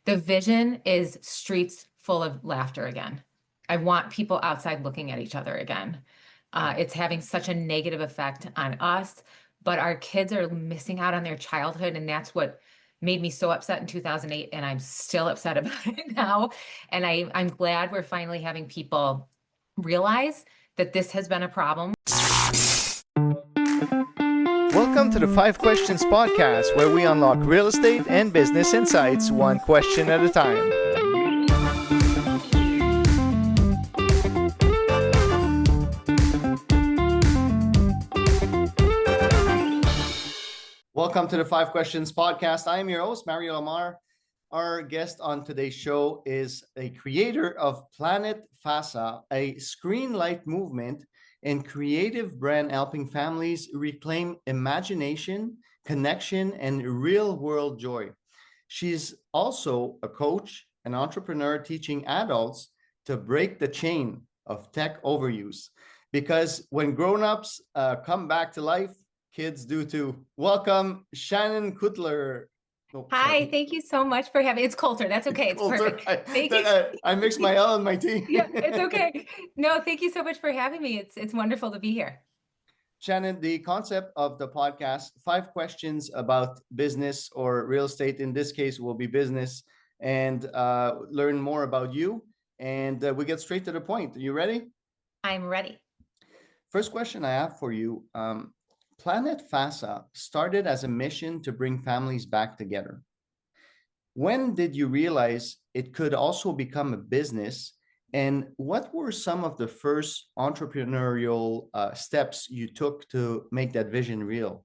The vision is streets full of laughter again. I want people outside looking at each other again. It's having such a negative effect on us, but our kids are missing out on their childhood, and that's what made me so upset in 2008, and I'm still upset about it now. And I'm glad we're finally having people realize that this has been a problem. Welcome to the Five Questions podcast, where we unlock real estate and business insights one question at a time. Welcome to the Five Questions podcast. I am your host, Mario Amar. Our guest on today's show is a creator of Planet Fassa, a screen light movement and creative brand helping families reclaim imagination, connection, and real-world joy. She's also a coach, an entrepreneur teaching adults to break the chain of tech overuse. Because when grown-ups come back to life, kids do too. Welcome, Shannon Coulter. Oh, Hi, thank you so much for having. It's Coulter. That's okay. It's Coulter. perfect. Thank you. I mixed my L and my T. Yeah, it's okay. No, thank you so much for having me. It's wonderful to be here. Shannon, the concept of the podcast, 5 questions about business or real estate, in this case will be business, and learn more about you. And we get straight to the point. Are you ready? I'm ready. First question I have for you. Planet Fassa started as a mission to bring families back together. When did you realize it could also become a business? And what were some of the first entrepreneurial steps you took to make that vision real?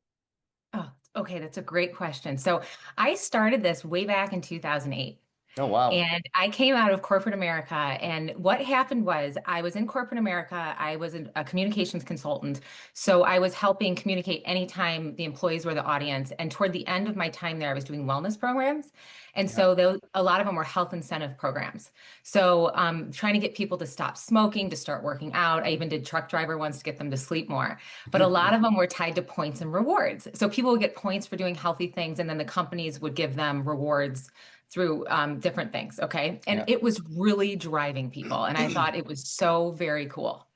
Oh, okay. That's a great question. So I started this way back in 2008. Oh, wow. And I came out of corporate America. And what happened was I was in corporate America. I was a communications consultant. So I was helping communicate anytime the employees were the audience. And toward the end of my time there, I was doing wellness programs. And so a lot of them were health incentive programs. So trying to get people to stop smoking, to start working out. I even did truck driver ones to get them to sleep more. But a lot of them were tied to points and rewards. So people would get points for doing healthy things, and then the companies would give them rewards through different things. Okay. And it was really driving people. And I thought it was so very cool.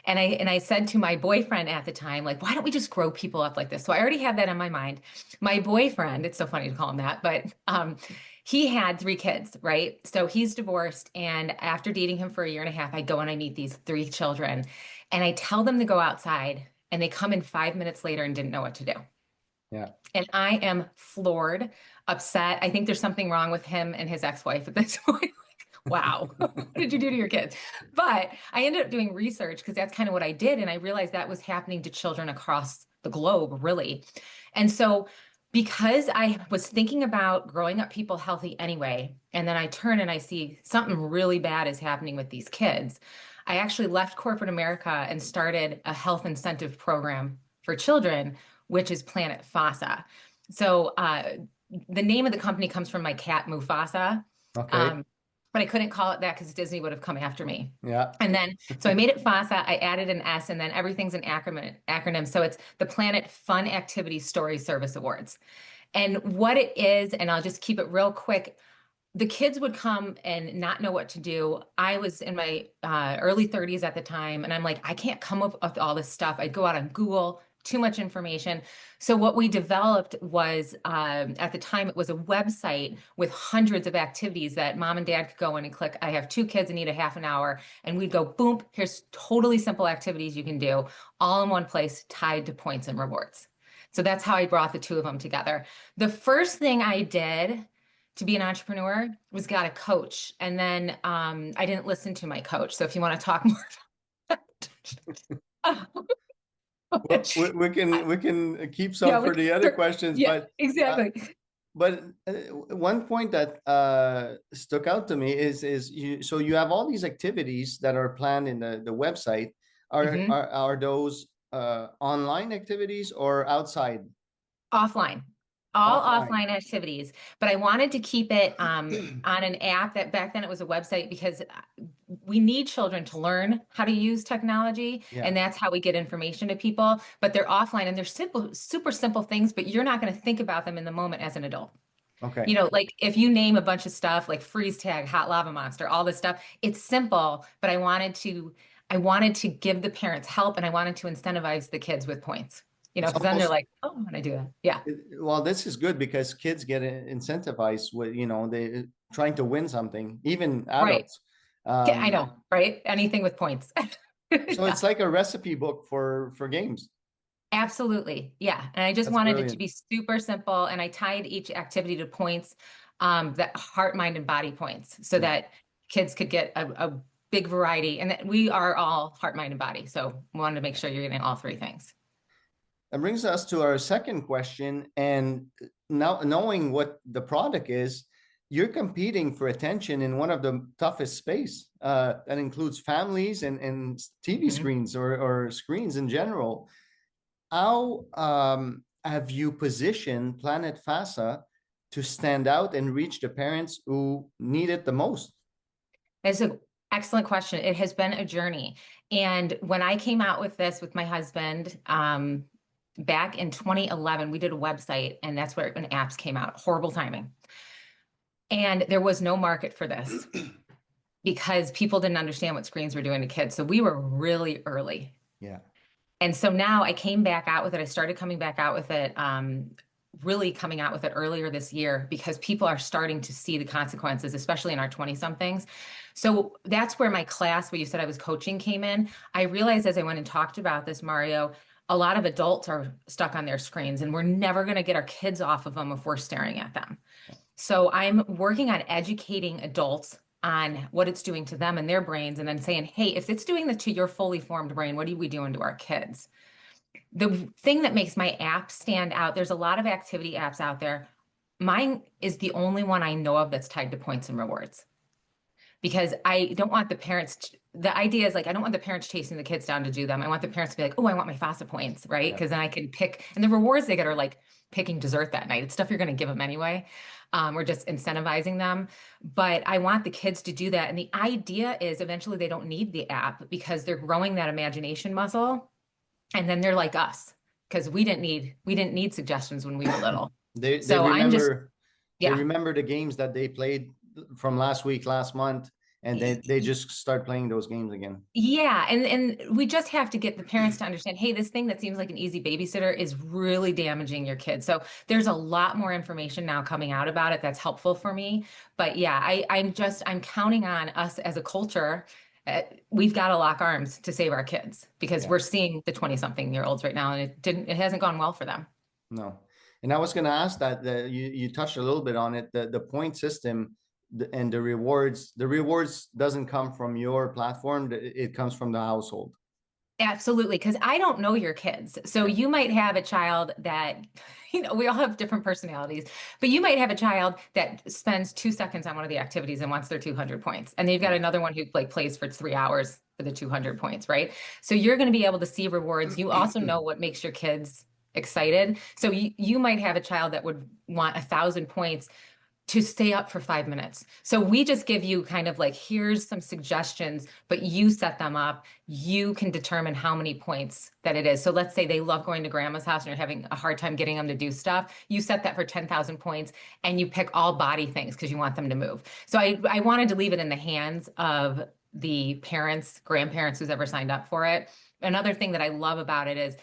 And I said to my boyfriend at the time, like, why don't we just grow people up like this? So I already had that in my mind. My boyfriend, it's so funny to call him that, but he had 3 kids, right? So he's divorced. And after dating him for a year and a half, I go and I meet these 3 children and I tell them to go outside, and they come in 5 minutes later and didn't know what to do. Yeah. And I am floored, upset. I think there's something wrong with him and his ex-wife at this point. Wow, what did you do to your kids? But I ended up doing research because that's kind of what I did. And I realized that was happening to children across the globe, really. And so because I was thinking about growing up people healthy anyway, and then I turn and I see something really bad is happening with these kids, I actually left corporate America and started a health incentive program for children, which is Planet Fassa. So the name of the company comes from my cat, Mufasa. Okay. But I couldn't call it that because Disney would have come after me. Yeah. And then, so I made it FASA, I added an S, and then everything's an acronym. So it's the Planet Fun Activity Story Service Awards. And what it is, and I'll just keep it real quick, the kids would come and not know what to do. I was in my early 30s at the time, and I'm like, I can't come up with all this stuff. I'd go out on Google, too much information. So what we developed was, at the time, it was a website with hundreds of activities that mom and dad could go in and click. I have 2 kids and need a half an hour. And we'd go, boom, here's totally simple activities you can do, all in one place, tied to points and rewards. So that's how I brought the 2 of them together. The first thing I did to be an entrepreneur was got a coach. And then I didn't listen to my coach. So if you want to talk more about Well, we can keep some for the other questions, yeah, but exactly. One point that stuck out to me is you have all these activities that are planned in the website. Are those online activities or outside? Offline. All Offline. offline activities, but I wanted to keep it on an app that back then it was a website because we need children to learn how to use technology, and that's how we get information to people. But they're offline and they're simple, super simple things, but you're not going to think about them in the moment as an adult. Okay. You know, like if you name a bunch of stuff like freeze tag, hot lava monster, all this stuff, it's simple, but I wanted to give the parents help and I wanted to incentivize the kids with points. You know, It's because then they're almost like, oh, when I do that. Yeah. well, this is good because kids get incentivized with, they trying to win something, even Right. adults. Yeah, I Um, know, right? Anything with points. so Yeah. it's like a recipe book for games. Absolutely. Yeah. And I just That's wanted it to brilliant. be super simple. And I tied each activity to points, that heart, mind, and body points so Yeah. that kids could get a big variety and that we are all heart, mind, and body. So we wanted to make sure you're getting all three things. That brings us to our second question. And now, knowing what the product is, you're competing for attention in one of the toughest space. That includes families and TV Mhm. screens or screens in general. How have you positioned Planet Fassa to stand out and reach the parents who need it the most? That's an excellent question. It has been a journey. And when I came out with this with my husband, back in 2011, we did a website and that's where when apps came out. Horrible timing. And there was no market for this because people didn't understand what screens were doing to kids. So we were really early. Yeah. And so now I came back out with it. I started coming back out with it, really coming out with it earlier this year because people are starting to see the consequences, especially in our 20 somethings. So that's where my class, where you said I was coaching, came in. I realized as I went and talked about this, Mario, a lot of adults are stuck on their screens and we're never going to get our kids off of them if we're staring at them. So I'm working on educating adults on what it's doing to them and their brains, and then saying, hey, if it's doing this to your fully formed brain, what are we doing to our kids? The thing that makes my app stand out, there's a lot of activity apps out there. Mine is the only one I know of that's tied to points and rewards because I don't want the parents. The idea is like, I don't want the parents chasing the kids down to do them. I want the parents to be like, oh, I want my FAFSA points, right? Yeah. Because then I can pick, and the rewards they get are like picking dessert that night. It's stuff you're going to give them anyway. We're just incentivizing them. But I want the kids to do that. And the idea is eventually they don't need the app because they're growing that imagination muscle. And then they're like us because we didn't need suggestions when we were little. They So I'm just, remember they yeah. remember the games that they played from last week, last month, and they just start playing those games again. Yeah, and we just have to get the parents to understand, hey, this thing that seems like an easy babysitter is really damaging your kid. So there's a lot more information now coming out about it that's helpful for me. But yeah, I'm counting on us as a culture. We've got to lock arms to save our kids because Yeah. we're seeing the 20 something year olds right now and it hasn't gone well for them. No. And I was going to ask that, you touched a little bit on it, the point system and the rewards doesn't come from your platform, it comes from the household. Absolutely, because I don't know your kids. So Yeah. you might have a child that, we all have different personalities, but you might have a child that spends 2 seconds on one of the activities and wants their 200 points. And then you've got Yeah. another one who like plays for 3 hours for the 200 points, right? So you're going to be able to see rewards. You also know what makes your kids excited. So you might have a child that would want 1,000 points to stay up for 5 minutes. So we just give you kind of like, here's some suggestions, but you set them up. You can determine how many points that it is. So let's say they love going to grandma's house and you're having a hard time getting them to do stuff. You set that for 10,000 points and you pick all body things because you want them to move. So I wanted to leave it in the hands of the parents, grandparents, who's ever signed up for it. Another thing that I love about it is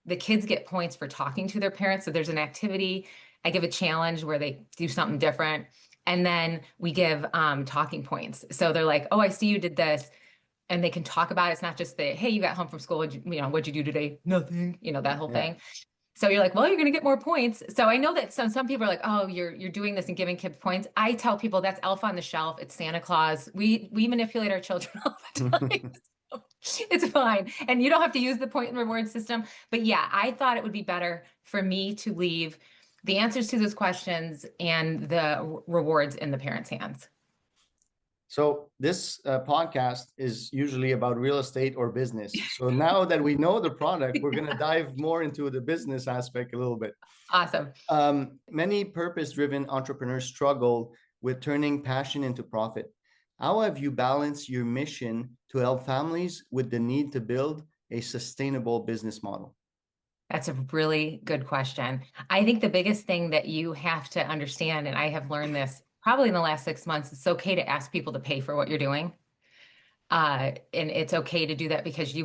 the kids get points for talking to their parents. So there's an activity, I give a challenge where they do something different. And then we give talking points. So they're like, oh, I see you did this. And they can talk about it. It's not just the, hey, you got home from school. What'd you do today? Nothing, that whole Yeah. thing. So you're like, well, you're going to get more points. So I know that some people are like, oh, you're doing this and giving kids points. I tell people that's Elf on the Shelf. It's Santa Claus. We manipulate our children all the time. It's fine. And you don't have to use the point and reward system. But yeah, I thought it would be better for me to leave the answers to those questions and the rewards in the parents' hands. So this podcast is usually about real estate or business. So now that we know the product, we're going to dive more into the business aspect a little bit. Awesome. Many purpose-driven entrepreneurs struggle with turning passion into profit. How have you balanced your mission to help families with the need to build a sustainable business model? That's a really good question. I think the biggest thing that you have to understand, and I have learned this probably in the last 6 months, it's okay to ask people to pay for what you're doing. And it's okay to do that because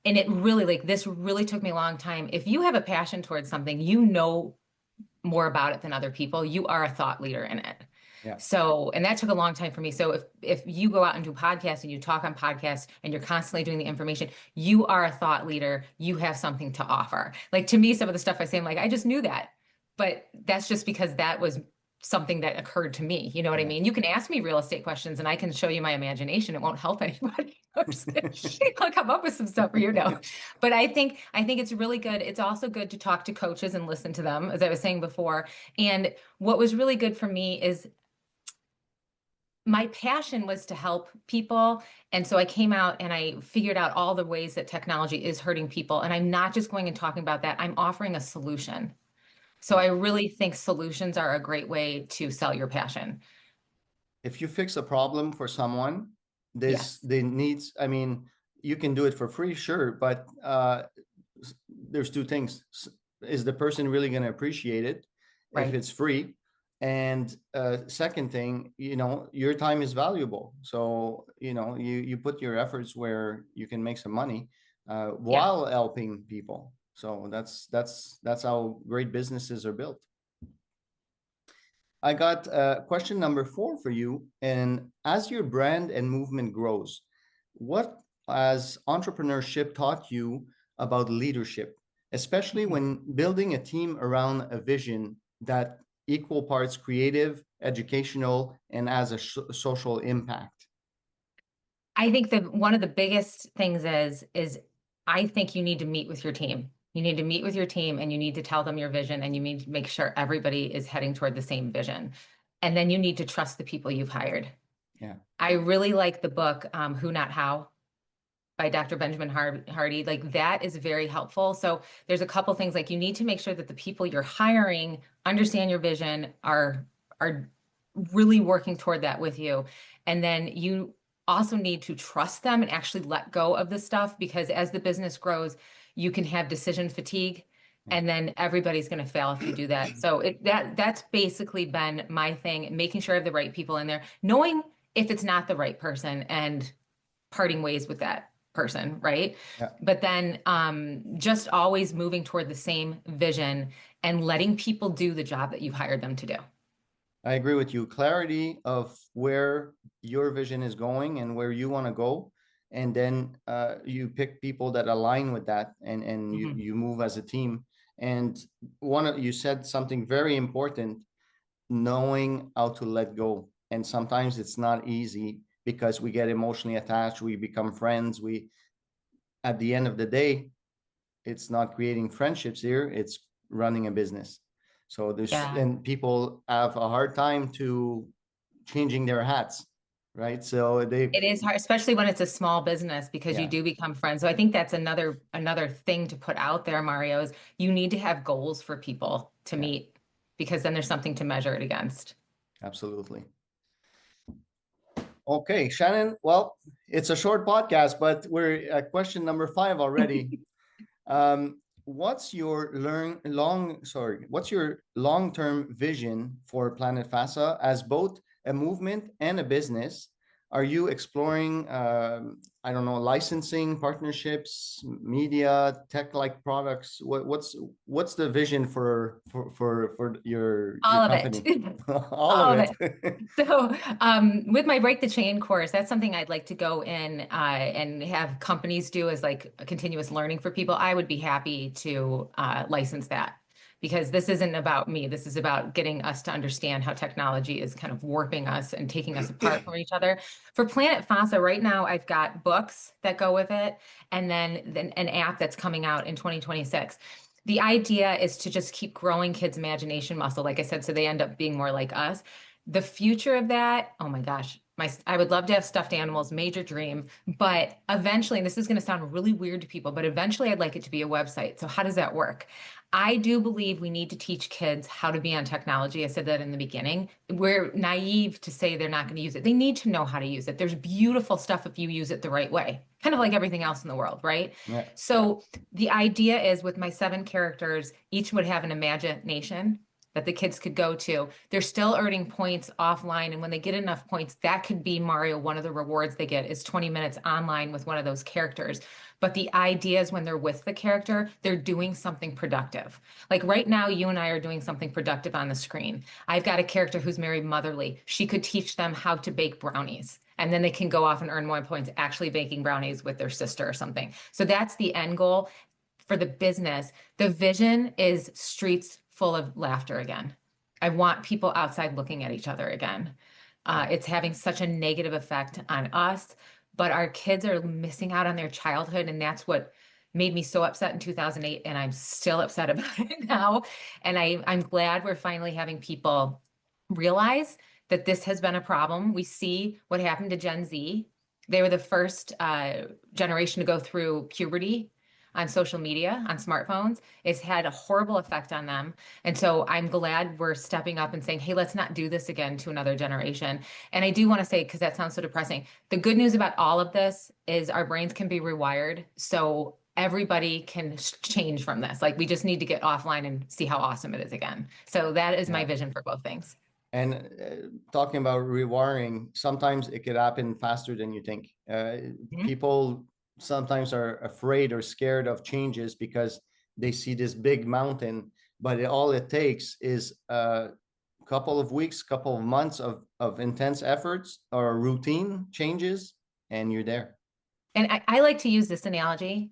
and it really, like, this really took me a long time. If you have a passion towards something, you know more about it than other people. You are a thought leader in it. Yeah. So, and that took a long time for me. So if you go out and do podcasts and you talk on podcasts and you're constantly doing the information, you are a thought leader. You have something to offer. Like, to me, some of the stuff I say, I'm like, I just knew that. But that's just because that was something that occurred to me. You know what I Yeah. mean? You can ask me real estate questions and I can show you my imagination. It won't help anybody. I'm just kidding. I'll come up with some stuff for you now. But I think it's really good. It's also good to talk to coaches and listen to them, as I was saying before. And what was really good for me is my passion was to help people. And so I came out and I figured out all the ways that technology is hurting people. And I'm not just going and talking about that, I'm offering a solution. So Yeah. I really think solutions are a great way to sell your passion. If you fix a problem for someone, this Yes, they needs, I mean, you can do it for free, sure, but there's two things. Is the person really going to appreciate it if right. it's free? And second thing, your time is valuable. So, you put your efforts where you can make some money Yeah. while helping people. So that's how great businesses are built. I got question number 4 for you. And as your brand and movement grows, what has entrepreneurship taught you about leadership, especially Mhm. when building a team around a vision that equal parts creative, educational, and as a social impact? I think that one of the biggest things is I think you need to meet with your team. You need to meet with your team and you need to tell them your vision and you need to make sure everybody is heading toward the same vision. And then you need to trust the people you've hired. Yeah, I really like the book Who Not How by Dr. Benjamin Hardy. Like, that is very helpful. So there's a couple things, like, you need to make sure that the people you're hiring understand your vision, are really working toward that with you. And then you also need to trust them and actually let go of the stuff, because as the business grows, you can have decision fatigue yeah. and then everybody's going to fail if you do that. So that's basically been my thing, making sure I have the right people in there, knowing if it's not the right person and parting ways with that person, right? Yeah. But then just always moving toward the same vision and letting people do the job that you've hired them to do. I agree with you. Clarity of where your vision is going and where you want to go. And then you pick people that align with that, and you, Mhm. you move as a team. And you said something very important, knowing how to let go. And sometimes it's not easy because we get emotionally attached, we become friends. At the end of the day, it's not creating friendships here, it's running a business. So Yeah, and people have a hard time to changing their hats, right? So it is hard, especially when it's a small business, because you yeah, do become friends. So I think that's another thing to put out there, Mario, is you need to have goals for people to yeah, meet, because then there's something to measure it against. absolutely. Okay, Shannon. Well, it's a short podcast, but we're at question number 5 already. What's your long-term vision for Planet Fassa as both a movement and a business? Are you exploring, I don't know, licensing, partnerships, media, tech-like products? What's the vision for your All of it. company? All of All of it. it. So, with my Break the Chain course, that's something I'd like to go in and have companies do as like a continuous learning for people. I would be happy to license that, because this isn't about me. This is about getting us to understand how technology is kind of warping us and taking us apart from each other. For Planet Fassa, right now, I've got books that go with it, and then an app that's coming out in 2026. The idea is to just keep growing kids' imagination muscle, like I said, so they end up being more like us. The future of that, oh my gosh, I would love to have stuffed animals, major dream, but eventually, and this is going to sound really weird to people, but eventually I'd like it to be a website. So how does that work? I do believe we need to teach kids how to be on technology. I said that in the beginning. We're naive to say they're not going to use it. They need to know how to use it. There's beautiful stuff if you use it the right way, kind of like everything else in the world, right? Yeah. So the idea is with my 7 characters, each would have an imagination that the kids could go to. They're still earning points offline. And when they get enough points, that could be Mario. One of the rewards they get is 20 minutes online with one of those characters. But the idea is when they're with the character, they're doing something productive. Like right now, you and I are doing something productive on the screen. I've got a character who's very motherly. She could teach them how to bake brownies. And then they can go off and earn more points actually baking brownies with their sister or something. So that's the end goal for the business. The vision is streets full of laughter again. I want people outside looking at each other again. It's having such a negative effect on us, but our kids are missing out on their childhood. And that's what made me so upset in 2008. And I'm still upset about it now. And I'm glad we're finally having people realize that this has been a problem. We see what happened to Gen Z. They were the first generation to go through puberty on social media, on smartphones. It's had a horrible effect on them. And so I'm glad we're stepping up and saying, hey, let's not do this again to another generation. And I do want to say, because that sounds so depressing, the good news about all of this is our brains can be rewired. So everybody can change from this. Like we just need to get offline and see how awesome it is again. So that is my vision for both things. And talking about rewiring, sometimes it could happen faster than you think. People sometimes are afraid or scared of changes because they see this big mountain, but all it takes is a couple of weeks, couple of months of intense efforts or routine changes, and you're there. And I like to use this analogy.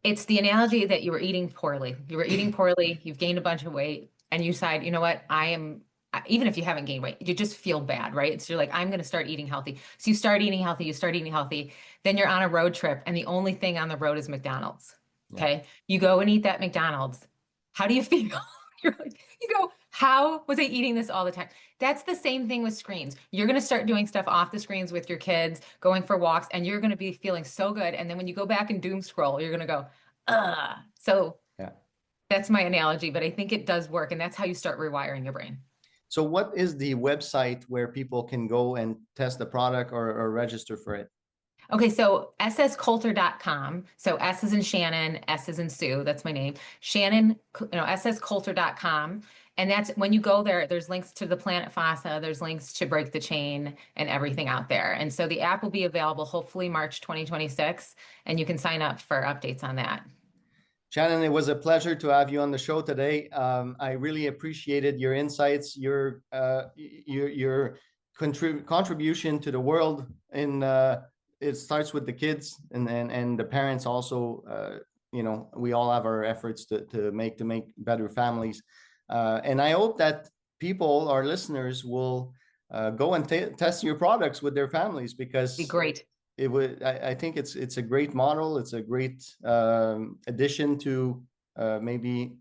It's the analogy that you were eating poorly. You were eating poorly, you've gained a bunch of weight, and you decide, you know what, even if you haven't gained weight, you just feel bad, right? So you're like, I'm going to start eating healthy. So you start eating healthy, you start eating healthy. Then you're on a road trip, and the only thing on the road is McDonald's. Okay. Yeah. You go and eat that McDonald's. How do you feel? You go, how was I eating this all the time? That's the same thing with screens. You're going to start doing stuff off the screens with your kids, going for walks, and you're going to be feeling so good. And then when you go back and doom scroll, you're going to go, ugh. So yeah, that's my analogy, but I think it does work. And that's how you start rewiring your brain. So what is the website where people can go and test the product or register for it? Okay, so sscoulter.com. So S is in Shannon, S is in Sue. That's my name. Shannon, sscoulter.com. And that's when you go there, there's links to the Planet Fassa, there's links to Break the Chain and everything out there. And so the app will be available hopefully March 2026, and you can sign up for updates on that. Shannon, it was a pleasure to have you on the show today. I really appreciated your insights, your contribution to the world. It starts with the kids and the parents also. We all have our efforts to make better families. And I hope that people, our listeners, will go and test your products with their families, because be great. It would. I think it's a great model. It's a great addition to maybe.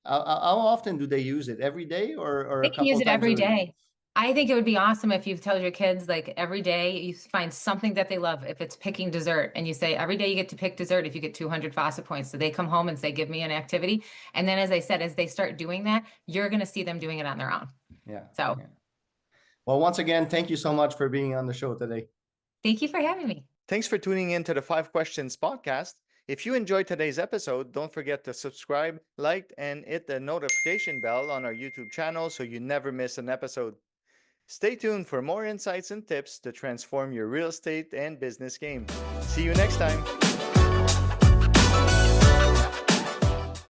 How often do they use it? Every day or they can use it every day. I think it would be awesome if you tell your kids, like, every day you find something that they love. If it's picking dessert, and you say every day you get to pick dessert, if you get 200 Fassa points, so they come home and say, give me an activity. And then, as I said, as they start doing that, you're going to see them doing it on their own. Yeah. So. Yeah. Well, once again, thank you so much for being on the show today. Thank you for having me. Thanks for tuning in to the 5 Questions podcast. If you enjoyed today's episode, don't forget to subscribe, like, and hit the notification bell on our YouTube channel so you never miss an episode. Stay tuned for more insights and tips to transform your real estate and business game. See you next time.